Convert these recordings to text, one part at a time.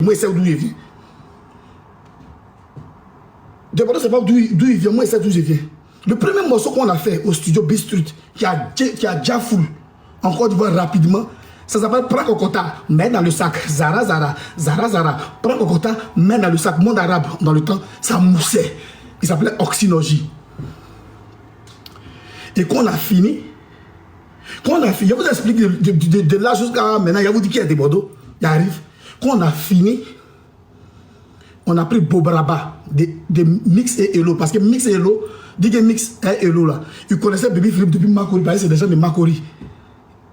Moi, c'est d'où il vient. Débordant, c'est pas d'où il vient. Moi, c'est d'où il vient. Le premier morceau qu'on a fait au studio B Street, qui a déjà full, en Côte d'Ivoire rapidement, ça s'appelle Prends Kokota, mets dans le sac. Zara, Zara, Zara, Zara. Prends Kokota, mets dans le sac. Monde arabe, dans le temps, ça moussait. Il s'appelait Oxynogie. Et quand on a fini, je vous explique de là jusqu'à maintenant, je vous dis qu'il y a des Bordeaux, il arrive. Quand on a fini, on a pris Bobraba, de Mix et Hello, parce que Mix et Hello, DJ Mix et Hello là, ils connaissaient Baby Philippe depuis Makori, parce que c'est des gens de Makori.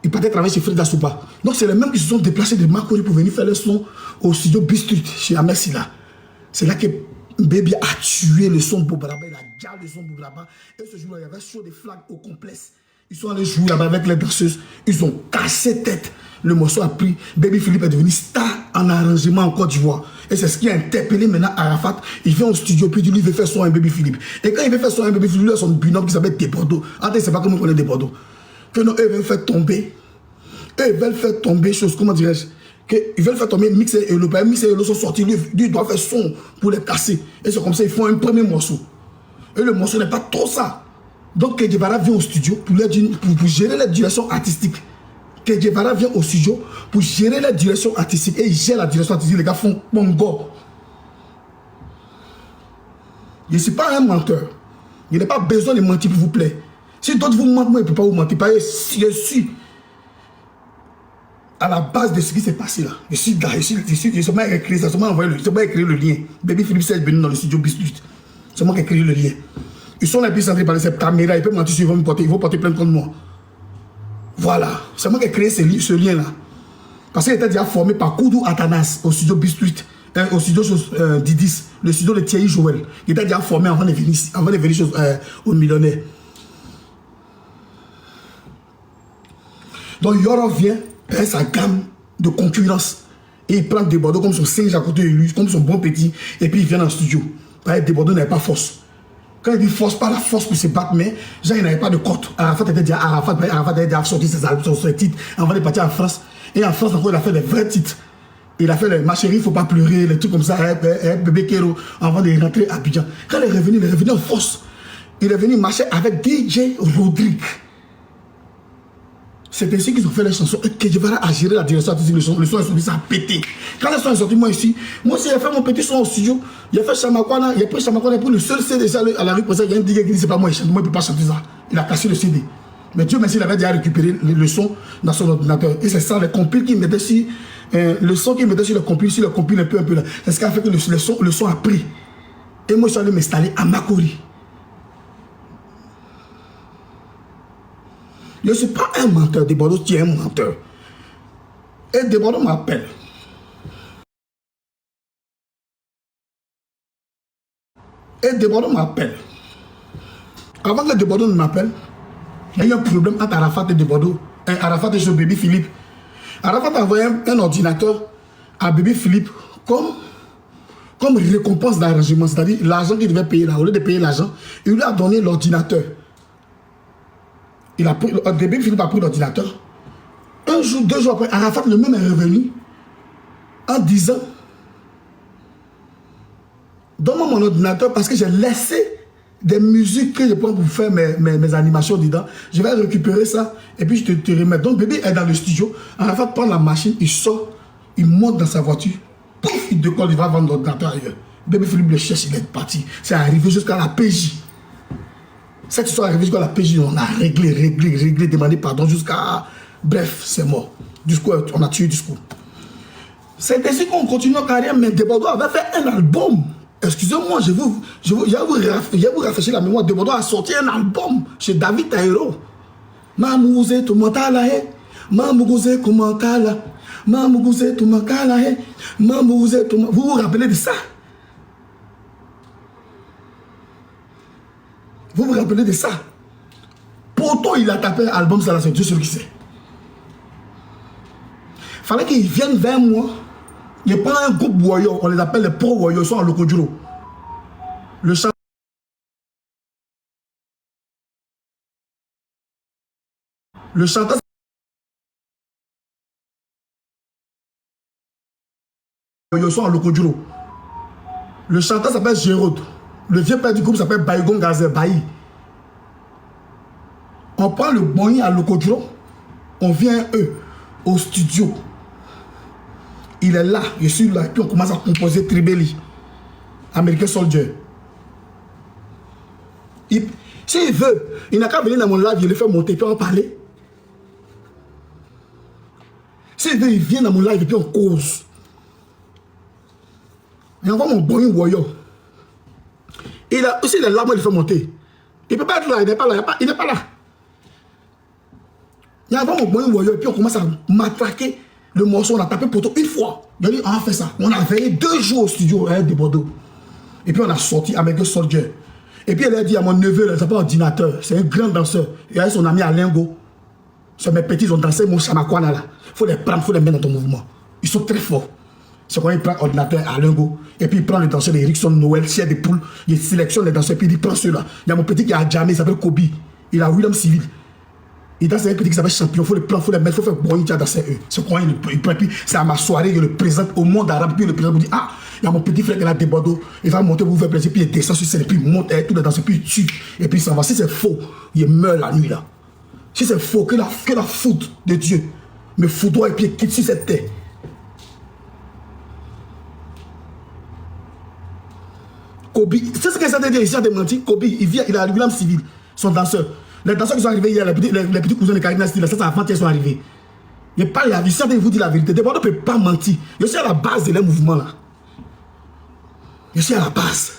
Ils partaient travailler chez Frida Soupa. Donc c'est les mêmes qui se sont déplacés de Makori pour venir faire le son au studio B Street, chez Ahmed Silla. C'est là que Baby a tué le son Bobraba, il a gardé le son Bobraba. Et ce jour-là, il y avait sur des flags au complexe. Ils sont allés jouer là-bas avec les danseuses. Ils ont cassé tête. Le morceau a pris. Baby Philippe est devenu star en arrangement en Côte d'Ivoire. Et c'est ce qui a interpellé maintenant Arafat. Il vient au studio, puis lui, il veut faire son un Baby Philippe. Et quand il veut faire son un Baby Philippe, il a son binôme qui s'appelle Desbordeaux. En fait, c'est pas comment on connaît Desbordeaux. Que non, eux, ils veulent faire tomber. Eux, ils veulent faire tomber chose, comment dirais-je? Ils veulent faire tomber Mix et Hello. Mix et Hello sont sortis. Lui, il doit faire son pour les casser. Et c'est comme ça, ils font un premier morceau. Et le morceau n'est pas trop ça. Donc, Kedjevara vient au studio pour gérer la direction artistique. Kedjevara vient au studio pour gérer la direction artistique. Et il gère la direction artistique. Les gars font Mongo. Je ne suis pas un menteur. Il n'y a pas besoin de mentir, s'il vous plaît. Si d'autres vous mentent, moi, je ne peux pas vous mentir. Parce que je suis à la base de ce qui s'est passé là. Je suis là. Je suis moi écrit ça. C'est moi envoyé le lien. Baby Philippe s'est venu dans le studio Biscuit. C'est moi qui ai écrit le lien. Ils sont les plus centrés par cette caméra, ils peuvent mentir sur ils vont porter plainte contre moi. Voilà, c'est moi qui ai créé ce lien-là. Parce qu'il était déjà formé par Koudou Atanas au studio B-Street, au studio Didis, le studio de Thierry Joël. Il était déjà formé avant de venir au millionnaire. Donc Yoro vient avec sa gamme de concurrence. Et il prend Desbordeaux comme son singe à côté de lui, comme son bon petit, et puis il vient dans le studio. Desbordeaux n'avait pas force. Quand il dit force, pas la force pour se battre, mais genre il n'avait pas de cote. Arafat était déjà Arafat avait déjà sorti ses albums, ses titres, avant de partir en France. Et en France, encore, il a fait des vrais titres. Il a fait les Ma chérie, il ne faut pas pleurer, les trucs comme ça, bébé Kero, avant de rentrer à Abidjan. Quand il est revenu en force. Il est venu marcher avec DJ Rodrigue. C'est ainsi qu'ils ont fait les chansons et Kedjevara a géré la direction artistique. Le son est sorti, ça a pété. Quand le son est sorti, moi ici, moi aussi j'ai fait mon petit son au studio. J'ai fait Chamakwana, j'ai pris Chamakwana pour le seul CD à la rue. Pour ça, il y a un DJ qui dit c'est pas moi, moi je ne peux pas chanter ça. Il a cassé le CD. Mais Dieu merci, il avait déjà récupéré le son dans son ordinateur. Et c'est ça, les compiles qu'il mettait sur le son qu'il mettait sur le compile un peu là. C'est ce qui a fait que le son a pris. Et moi je suis allé m'installer à Makori. Je ne suis pas un menteur, Desbordeaux, tu es un menteur. Et Desbordeaux m'appelle. Avant que Desbordeaux ne m'appelle, il y a eu un problème entre Arafat et Desbordeaux. Arafat et son Baby Philippe. Arafat a envoyé un ordinateur à Baby Philippe comme récompense d'arrangement. C'est-à-dire l'argent qu'il devait payer là. Au lieu de payer l'argent, il lui a donné l'ordinateur. Baby Philippe a pris l'ordinateur. Un jour, 2 jours après, Arafat le même est revenu en disant donne-moi mon ordinateur parce que j'ai laissé des musiques que je prends pour faire mes animations dedans. Je vais récupérer ça et puis je te remets. Donc bébé est dans le studio. Arafat prend la machine, il sort, il monte dans sa voiture. Pouf, il décolle, il va vendre l'ordinateur ailleurs. Bébé Philippe le cherche, il est parti. C'est arrivé jusqu'à la PJ. Cette histoire est arrivée jusqu'à la PJ. On a réglé, demandé pardon jusqu'à... Bref, c'est mort. Jusqu'où on a tué le discours. C'est ainsi qu'on continue notre carrière, mais Desbordeaux avait fait un album. Excusez-moi, je vais vous rafraîchir la mémoire. Desbordeaux a sorti un album chez David Taïro. Mamouze tu mentala he. Mamouze tu mentala. Mamouze tu mentala he. Mamouze tu. Vous vous rappelez de ça? Vous vous rappelez de ça? Pourtant, il a tapé un album, ça là, c'est Dieu seul qui sait. Fallait qu'ils viennent vers moi. Il n'y a pas un groupe Woyo, on les appelle les pro Woyo, ils sont en Lokodjuro. Le chanteur Ils sont à Lokodjuro. Le chanteur s'appelle Gérald. Le vieux père du groupe s'appelle Baïgon Gazer Baï. On prend le Boeing à Lokodjuro. On vient eux au studio. Il est là, je suis là. Puis on commence à composer Tribelli. American Soldier. S'il veut, il n'a qu'à venir dans mon live, il le fait monter, puis on parler. S'il veut, il vient dans mon live et puis on cause. Il envoie mon Boeing Warrior. Il a aussi les larmes, il fait monter. Il ne peut pas être là, il n'est pas là, il n'est pas là. Il envoie mon Boeing Warrior et puis on commence à matraquer le morceau. On a tapé poteau une fois. Il a dit, on a fait ça. On a veillé 2 jours au studio de Bordeaux. Et puis on a sorti avec un soldier. Et puis elle a dit à mon neveu, il s'appelle ordinateur, c'est un grand danseur. Il a son ami Alingo. C'est mes petits, ils ont dansé mon chamakwana là. Il faut les prendre, il faut les mettre dans ton mouvement. Ils sont très forts. C'est quand il prend ordinateur Alingo. Et puis il prend les danseurs d'Erickson, Noël, Chier des Poules. Il sélectionne les danseurs, puis il prend ceux-là. Il y a mon petit qui a jamais, il s'appelle Kobe. Il a William Civil. Il danse avec un petit qui s'appelle Champion. Il faut les prendre, il faut les mettre, il faut faire bon, il a dansé eux. C'est quand il prend, puis c'est à ma soirée, il le présente au monde arabe. Puis le président vous dit, ah, il y a mon petit frère qui est là de Bordeaux. Il va monter, vous faire plaisir, puis il descend sur scène, puis il monte, tout le danseur, puis il tue. Et puis il s'en va. Si c'est faux, il meurt la nuit là. Si c'est faux, que la foudre de Dieu me foudroie et puis quitte sur cette terre. Kobe, c'est ce que ça veut dire ici, de mentir. Kobe, il vient, il a William Civil, son danseur. Les danseurs qui sont arrivés hier, les petits cousins de Karina Style, ça c'est avant qu'ils sont arrivés. Il n'est pas la vie, je vous dis la vérité. Bordeaux ne peut pas mentir. Je suis à la base de les mouvements là. Je suis à la base.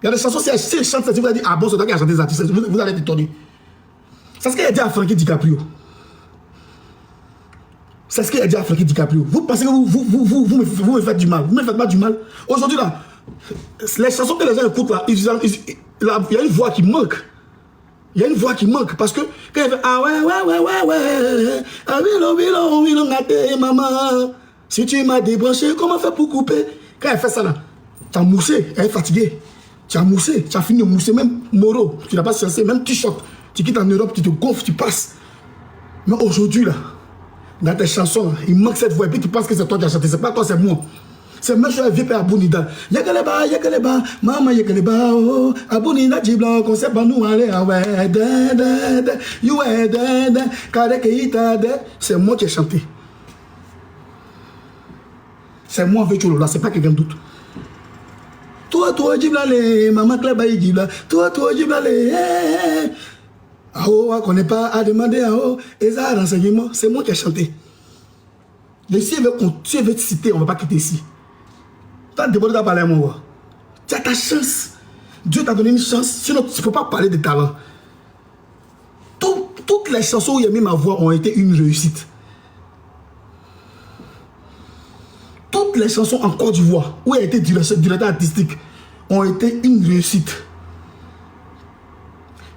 Il y a des chansons, si elle chante, si vous allez dire, ah bon, c'est toi qui a chanté des artistes, vous allez être étonné. C'est ce qu'il a dit à Frankie DiCaprio. C'est ce qu'il a dit à Frankie DiCaprio. Vous pensez que vous me faites du mal. Vous ne me faites pas du mal. Aujourd'hui là, les chansons que les gens écoutent là, il y a une voix qui manque. Il y a une voix qui manque parce que quand elle fait ah ouais, ah oui, gâté, maman. Si tu m'as débranché, comment faire pour couper? Quand elle fait ça là, tu as moussé, elle est fatiguée. Tu as moussé, tu as fini de mousser, même Moro, tu n'as pas cessé, même t-shirt. Tu quittes en Europe, tu te gonfles, tu passes. Mais aujourd'hui là, dans tes chansons, il manque cette voix et puis tu penses que c'est toi qui as chanté, c'est pas toi, c'est moi. C'est même chose vieux père Abounida. Yakaleba, maman yakaleba, oh, Abounida Djibla, qu'on sait pas nous aller, ah ouais, c'est moi qui ai chanté. C'est moi avec Cholo là, c'est pas quelqu'un d'autre. Toi, Djibla, maman Kleba Djibla, toi, Djibla, ah oh, qu'on n'est pas à demander, ah oh, et ça, renseignement, c'est moi qui ai chanté. Et si elle veut te citer, on ne va pas quitter ici. Tu as déborder à parler à moi. Tu as ta chance. Dieu t'a donné une chance. Sinon, tu ne peux pas parler de talent. Toutes les chansons où il y a mis ma voix ont été une réussite. Toutes les chansons en Côte d'Ivoire où il y a été directeur artistique ont été une réussite.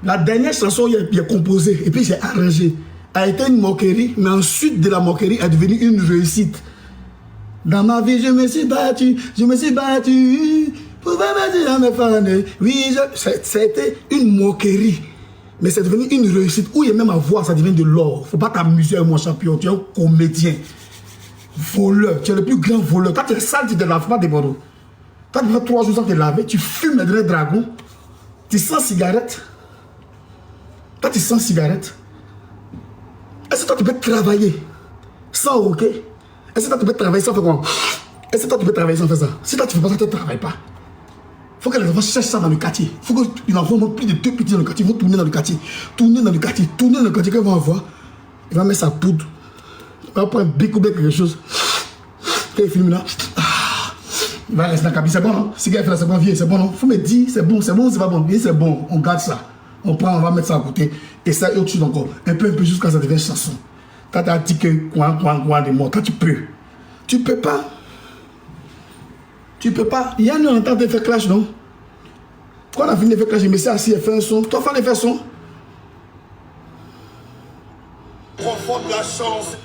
La dernière chanson il a composé et puis j'ai arrangé a été une moquerie, mais ensuite de la moquerie est devenue une réussite. Dans ma vie, je me suis battu pour me à mes fans. Oui, c'était une moquerie, mais c'est devenu une réussite. Où il y a même à voir, ça devient de l'or. Il ne faut pas t'amuser avec mon champion, tu es un comédien. Voleur, tu es le plus grand voleur. Quand tu es sale, tu ne te laves pas des Bordeaux. Quand tu fais 3 jours sans te laver, tu fumes les dragons, tu sens cigarette. Quand tu sens cigarette, est-ce que toi tu peux travailler sans ok? Est-ce que toi tu peux travailler sans faire quoi? Est-ce que toi tu peux travailler sans faire ça? Si toi tu ne fais pas ça, tu ne travailles pas. Il faut que les enfants cherchent ça dans le quartier. Il faut qu'ils envoient plus de 2 petits dans le quartier. Ils vont tourner dans le quartier. Tourner dans le quartier. Qu'ils vont avoir. Il va mettre sa poudre. Il va prendre un bic ou bien quelque chose. Quand il filme là, il va rester dans la cabine. C'est bon, non? Si quelqu'un fait là, c'est bon, vieux, c'est bon, non? Il faut me dire, c'est bon, c'est pas bon. Bien, c'est bon, on garde ça. On prend, on va mettre ça à côté. Et ça, autre chose encore. Un peu jusqu'à ça devient chanson. Quand tu as dit que quoi de mort, quand tu peux. Tu peux pas. Tu peux pas. Il y a une entente de faire clash, non? Quand on a fini de faire clash, je me suis assis et fait un son. Toi, fais un son. Profond de la chance.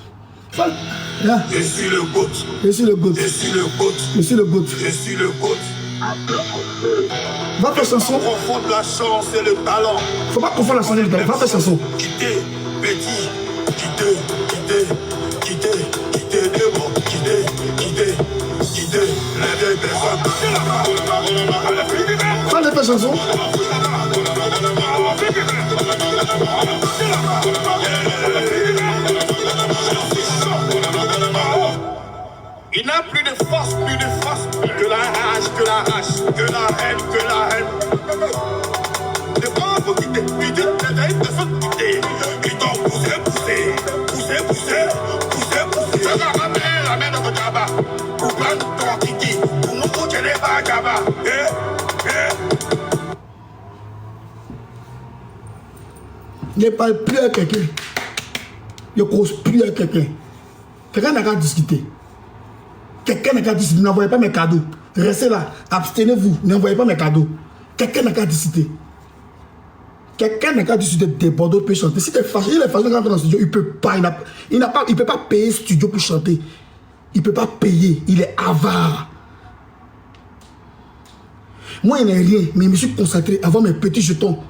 Yeah. Je suis le GOAT. Je suis le GOAT. Je suis le GOAT. Je suis le GOAT. Je suis le GOAT. Va faire chanson. Profond de la chance et le talent. Faut pas confondre la chanson et le talent. Va faire chanson. Quitter, petit, quitter, des mots, quitter, Quand elle fait chanson, il n'a plus de force, que la rage, que la haine, que la haine. Les pauvres vous quitter, ils disent les vieilles personnes quitter. Ils t'ont poussé. Ça va ramener la main dans ton tabac. Pour prendre ton kiki, pour nous foutre les bagabas. je ne parle plus à quelqu'un. Je ne cause plus à quelqu'un. Quelqu'un n'a qu'à discuter. Quelqu'un n'a qu'à discuter. N'envoyez pas mes cadeaux. Restez là. Abstenez-vous. N'envoyez pas mes cadeaux. Quelqu'un n'a qu'à discuter. Quelqu'un n'a qu'à discuter des Bordeaux peut chanter. Si il est fâché quand il entre dans le studio, il ne peut pas. Il peut pas payer le studio pour chanter. Il ne peut pas payer. Il est avare. Moi, il n'y a rien. Mais je me suis concentré avant mes petits jetons.